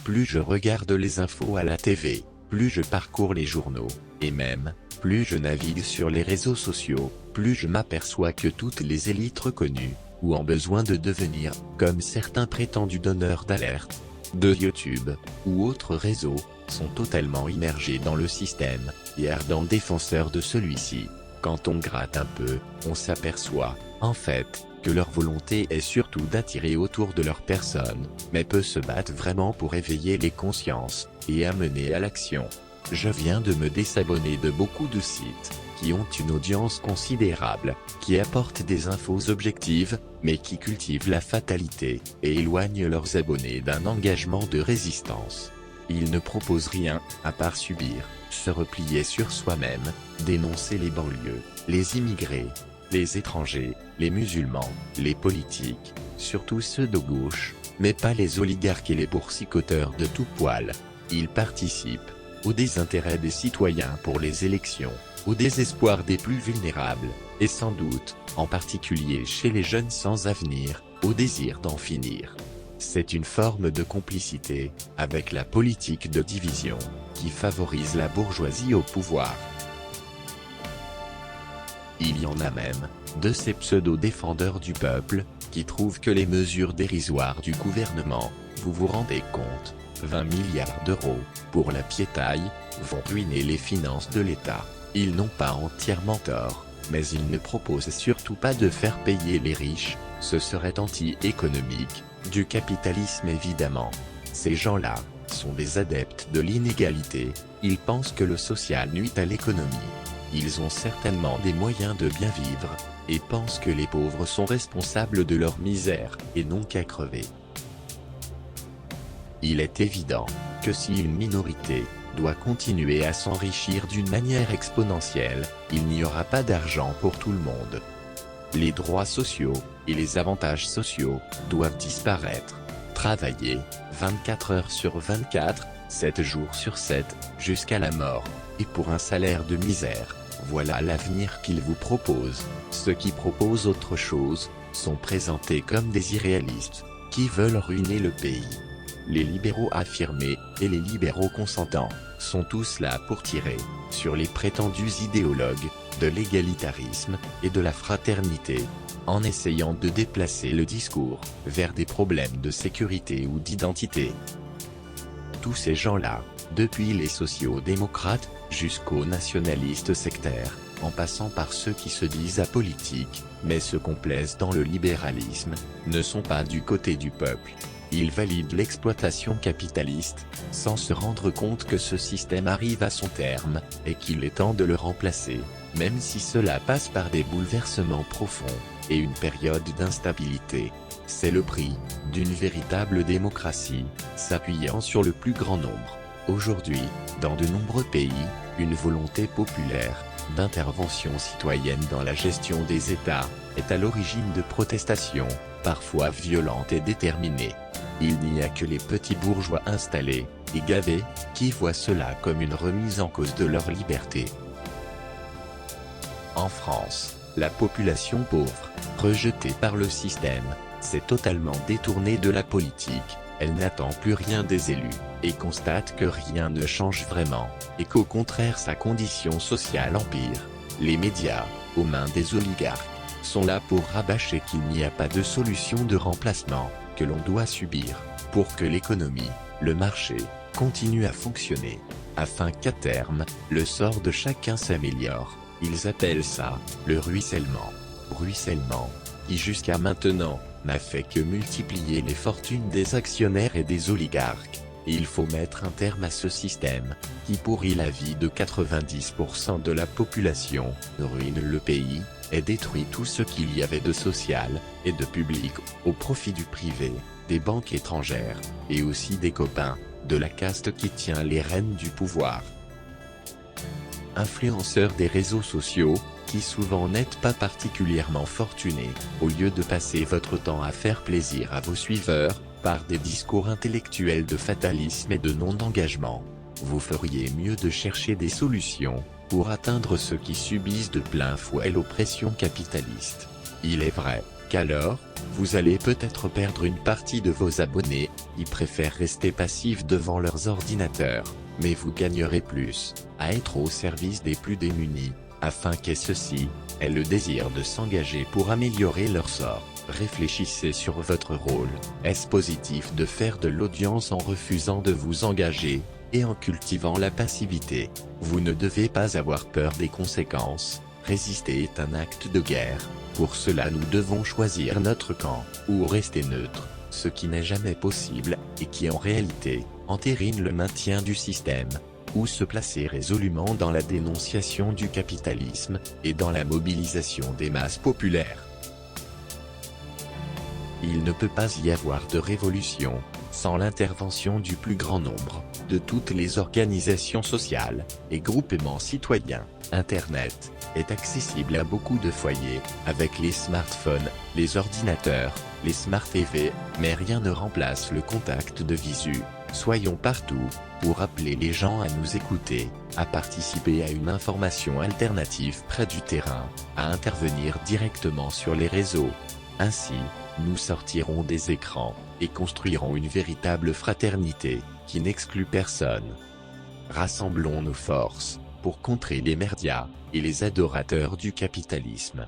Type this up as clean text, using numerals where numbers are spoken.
plus je regarde les infos à la TV, plus je parcours les journaux, et même, plus je navigue sur les réseaux sociaux, plus je m'aperçois que toutes les élites reconnues, ou en besoin de devenir, comme certains prétendus donneurs d'alerte, de YouTube, ou autres réseaux, sont totalement immergés dans le système, et ardents défenseurs de celui-ci. Quand on gratte un peu, on s'aperçoit, en fait, que leur volonté est surtout d'attirer autour de leur personne, mais peu se battent vraiment pour éveiller les consciences, et amener à l'action. Je viens de me désabonner de beaucoup de sites, qui ont une audience considérable, qui apportent des infos objectives, mais qui cultivent la fatalité, et éloignent leurs abonnés d'un engagement de résistance. Ils ne proposent rien, à part subir, se replier sur soi-même, dénoncer les banlieues, les immigrés, les étrangers, les musulmans, les politiques, surtout ceux de gauche, mais pas les oligarques et les boursicoteurs de tout poil. Ils participent au désintérêt des citoyens pour les élections, au désespoir des plus vulnérables, et sans doute, en particulier chez les jeunes sans avenir, au désir d'en finir. C'est une forme de complicité, avec la politique de division, qui favorise la bourgeoisie au pouvoir. Il y en a même, de ces pseudo-défendeurs du peuple, qui trouvent que les mesures dérisoires du gouvernement, vous vous rendez compte, 20 milliards d'euros, pour la piétaille, vont ruiner les finances de l'État. Ils n'ont pas entièrement tort, mais ils ne proposent surtout pas de faire payer les riches, ce serait anti-économique, du capitalisme évidemment. Ces gens-là, sont des adeptes de l'inégalité, ils pensent que le social nuit à l'économie. Ils ont certainement des moyens de bien vivre, et pensent que les pauvres sont responsables de leur misère, et n'ont qu'à crever. Il est évident, que si une minorité, doit continuer à s'enrichir d'une manière exponentielle, il n'y aura pas d'argent pour tout le monde. Les droits sociaux, et les avantages sociaux, doivent disparaître. Travailler, 24 heures sur 24, 7 jours sur 7, jusqu'à la mort, et pour un salaire de misère, voilà l'avenir qu'ils vous proposent. Ceux qui proposent autre chose, sont présentés comme des irréalistes, qui veulent ruiner le pays. Les libéraux affirmés, et les libéraux consentants, sont tous là pour tirer, sur les prétendus idéologues, de l'égalitarisme, et de la fraternité, en essayant de déplacer le discours, vers des problèmes de sécurité ou d'identité. Tous ces gens-là, depuis les sociaux-démocrates, jusqu'aux nationalistes sectaires, en passant par ceux qui se disent apolitiques, mais se complaisent dans le libéralisme, ne sont pas du côté du peuple. Ils valident l'exploitation capitaliste, sans se rendre compte que ce système arrive à son terme, et qu'il est temps de le remplacer, même si cela passe par des bouleversements profonds, et une période d'instabilité. C'est le prix, d'une véritable démocratie, s'appuyant sur le plus grand nombre. Aujourd'hui, dans de nombreux pays, une volonté populaire, d'intervention citoyenne dans la gestion des États, est à l'origine de protestations, parfois violentes et déterminées. Il n'y a que les petits bourgeois installés, et gavés, qui voient cela comme une remise en cause de leur liberté. En France, la population pauvre, rejetée par le système, s'est totalement détournée de la politique, elle n'attend plus rien des élus, et constate que rien ne change vraiment, et qu'au contraire sa condition sociale empire. Les médias, aux mains des oligarques, sont là pour rabâcher qu'il n'y a pas de solution de remplacement, que l'on doit subir, pour que l'économie, le marché, continue à fonctionner, afin qu'à terme, le sort de chacun s'améliore. Ils appellent ça, le ruissellement. Ruissellement, qui jusqu'à maintenant, n'a fait que multiplier les fortunes des actionnaires et des oligarques. Et il faut mettre un terme à ce système, qui pourrit la vie de 90% de la population, ruine le pays, et détruit tout ce qu'il y avait de social, et de public, au profit du privé, des banques étrangères, et aussi des copains, de la caste qui tient les rênes du pouvoir. Influenceurs des réseaux sociaux, qui souvent n'êtes pas particulièrement fortunés, au lieu de passer votre temps à faire plaisir à vos suiveurs, par des discours intellectuels de fatalisme et de non-engagement, vous feriez mieux de chercher des solutions, pour atteindre ceux qui subissent de plein fouet l'oppression capitaliste. Il est vrai, qu'alors, vous allez peut-être perdre une partie de vos abonnés, ils préfèrent rester passifs devant leurs ordinateurs, mais vous gagnerez plus, à être au service des plus démunis, afin que ceux-ci aient le désir de s'engager pour améliorer leur sort. Réfléchissez sur votre rôle. Est-ce positif de faire de l'audience en refusant de vous engager, et en cultivant la passivité? Vous ne devez pas avoir peur des conséquences. Résister est un acte de guerre. Pour cela nous devons choisir notre camp, ou rester neutre, ce qui n'est jamais possible, et qui en réalité, entérine le maintien du système, ou se placer résolument dans la dénonciation du capitalisme, et dans la mobilisation des masses populaires. Il ne peut pas y avoir de révolution, sans l'intervention du plus grand nombre, de toutes les organisations sociales, et groupements citoyens. Internet est accessible à beaucoup de foyers, avec les smartphones, les ordinateurs, les smart TV, mais rien ne remplace le contact de visu. Soyons partout, pour appeler les gens à nous écouter, à participer à une information alternative près du terrain, à intervenir directement sur les réseaux. Ainsi, nous sortirons des écrans, et construirons une véritable fraternité, qui n'exclut personne. Rassemblons nos forces, pour contrer les merdias, et les adorateurs du capitalisme.